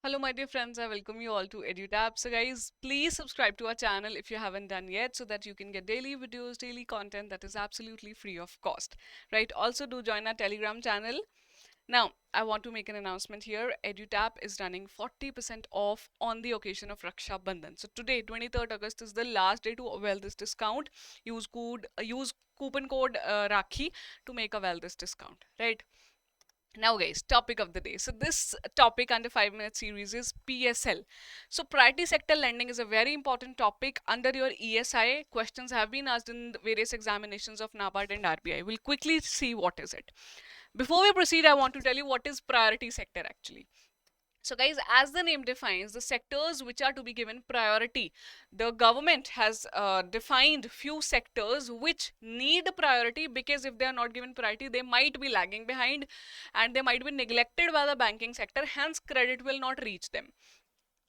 Hello, my dear friends. I welcome you all to EduTap. So, guys, please subscribe to our channel if you haven't done yet so that you can get daily videos, daily content that is absolutely free of cost. Right? Also, do join our Telegram channel. Now, I want to make an announcement here. EduTap is running 40% off on the occasion of Raksha Bandhan. So, today, 23rd August, is the last day to avail this discount. Use coupon code Rakhi to make avail this discount. Right? Now, guys, topic of the day. So, this topic under 5 minute series is PSL. So, priority sector lending is a very important topic under your ESI. Questions have been asked in the various examinations of NABARD and RBI. We'll quickly see what is it. Before we proceed, I want to tell you what is priority sector actually. So, guys, as the name defines, the sectors which are to be given priority, the government has defined few sectors which need priority because if they are not given priority, they might be lagging behind and they might be neglected by the banking sector. Hence, credit will not reach them.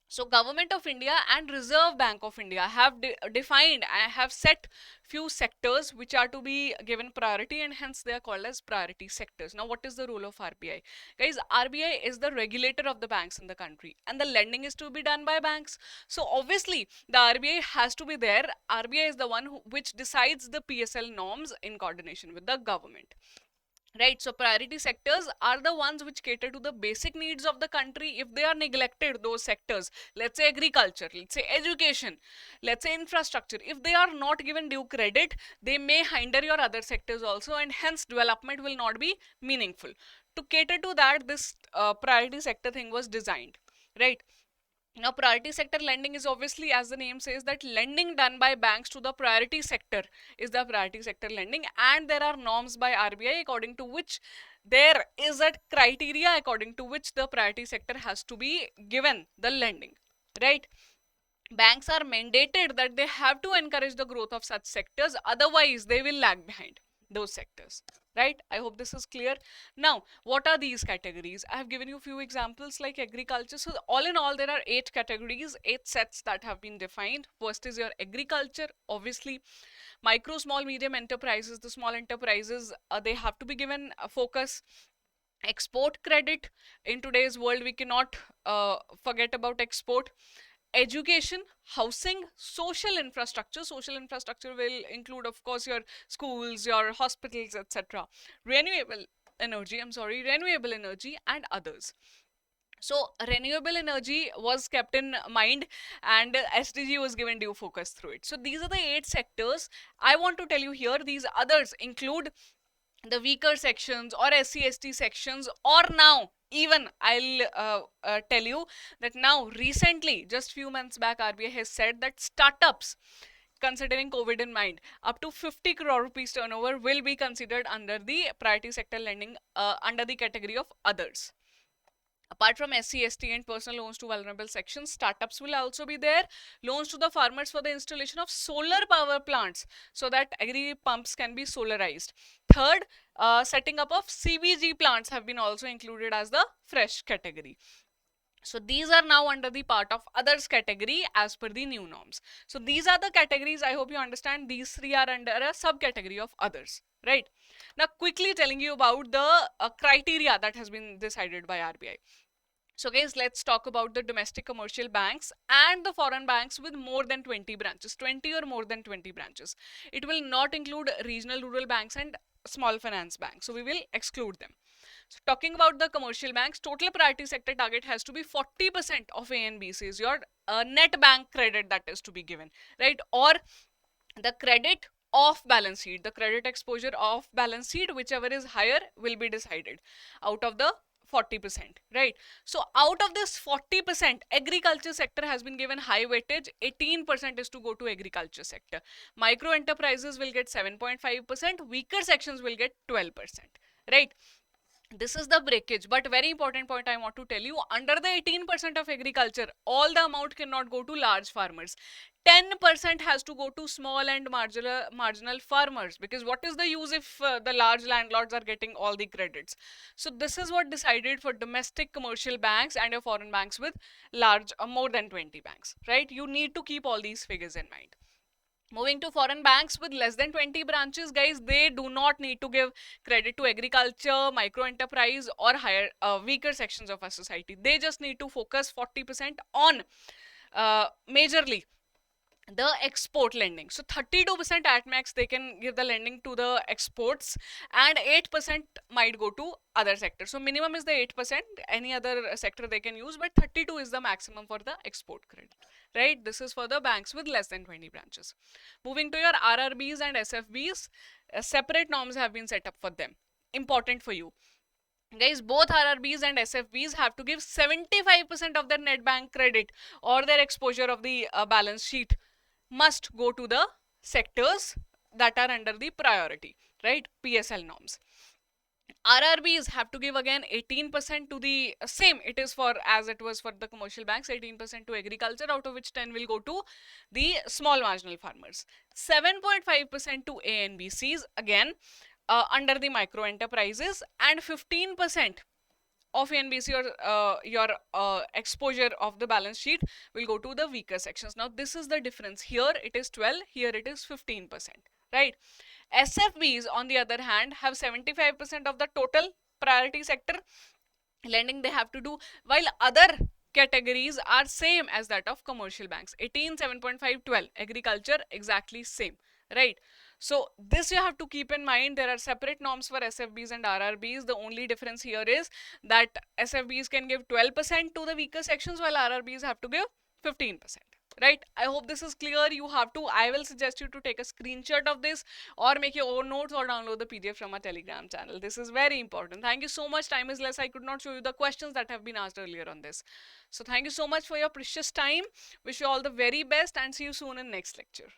So Government of India and Reserve Bank of India have defined and have set few sectors which are to be given priority and hence they are called as priority sectors. Now what is the role of RBI? Guys, RBI is the regulator of the banks in the country and the lending is to be done by banks. So obviously the RBI has to be there. RBI is the one which decides the PSL norms in coordination with the government. Right, so priority sectors are the ones which cater to the basic needs of the country. If they are neglected, those sectors, let's say agriculture, let's say education, let's say infrastructure, if they are not given due credit, they may hinder your other sectors also and hence development will not be meaningful. To cater to that, this priority sector thing was designed, right? Now, priority sector lending is obviously, as the name says, that lending done by banks to the priority sector is the priority sector lending, and there are norms by RBI according to which there is a criteria according to which the priority sector has to be given the lending, right? Banks are mandated that they have to encourage the growth of such sectors, otherwise they will lag behind those sectors, right? I hope this is clear. Now what are these categories? I have given you a few examples like agriculture. So all in all there are 8 categories, 8 sets that have been defined. First is your agriculture, obviously. Micro, small, medium enterprises, the small enterprises, they have to be given a focus. Export credit, in today's world we cannot forget about export. Education, housing, social infrastructure. Social infrastructure will include, of course, your schools, your hospitals, etc. Renewable energy, renewable energy and others. So renewable energy was kept in mind and SDG was given due focus through it. So these are the 8 sectors. I want to tell you here, these others include the weaker sections or SC/ST sections, or now even I'll tell you that now recently, just few months back, RBI has said that startups, considering COVID in mind, up to 50 crore rupees turnover will be considered under the priority sector lending under the category of others. Apart from SC/ST and personal loans to vulnerable sections, startups will also be there. Loans to the farmers for the installation of solar power plants so that agri pumps can be solarized. Third, setting up of CBG plants have been also included as the fresh category. So these are now under the part of others category as per the new norms. So these are the categories. I hope you understand. These three are under a subcategory of others, right? Now quickly telling you about the criteria that has been decided by RBI. So guys, let's talk about the domestic commercial banks and the foreign banks with more than 20 branches, 20 or more than 20 branches. It will not include regional rural banks and small finance banks. So we will exclude them. So talking about the commercial banks, total priority sector target has to be 40% of A and B, says your net bank credit that is to be given, right? Or the credit off balance sheet, the credit exposure off balance sheet, whichever is higher will be decided out of the 40%, right? So out of this 40%, agriculture sector has been given high weightage. 18% is to go to agriculture sector. Micro enterprises will get 7.5%, weaker sections will get 12%, right? This is the breakage, but very important point I want to tell you, under the 18% of agriculture, all the amount cannot go to large farmers. 10% has to go to small and marginal farmers, because what is the use if the large landlords are getting all the credits? So this is what decided for domestic commercial banks and your foreign banks with large more than 20 banks, right? You need to keep all these figures in mind. Moving to foreign banks with less than 20 branches, guys, they do not need to give credit to agriculture, micro enterprise, or higher weaker sections of our society. They just need to focus 40% on majorly the export lending. So 32% at max they can give the lending to the exports, and 8% might go to other sectors. So minimum is the 8%, any other sector they can use, but 32 is the maximum for the export credit, right? This is for the banks with less than 20 branches. Moving to your RRBs and SFBs, separate norms have been set up for them. Important for you guys, both RRBs and SFBs have to give 75% of their net bank credit or their exposure of the balance sheet must go to the sectors that are under the priority, right? PSL norms. RRBs have to give again 18% to the same. It is for as it was for the commercial banks, 18% to agriculture, out of which 10 will go to the small marginal farmers. 7.5% to ANBCs again under the micro enterprises, and 15% of ANBC or your exposure of the balance sheet will go to the weaker sections. Now this is the difference. Here it is 12, here it is 15%, right? SFBs on the other hand have 75% of the total priority sector lending they have to do, while other categories are same as that of commercial banks. 18, 7.5, 12. Agriculture exactly same, right? So this you have to keep in mind. There are separate norms for SFBs and RRBs. The only difference here is that SFBs can give 12% to the weaker sections, while RRBs have to give 15%. Right? I hope this is clear. You have to, I will suggest you to take a screenshot of this or make your own notes or download the PDF from our Telegram channel. This is very important. Thank you so much. Time is less. I could not show you the questions that have been asked earlier on this. So thank you so much for your precious time. Wish you all the very best and see you soon in next lecture.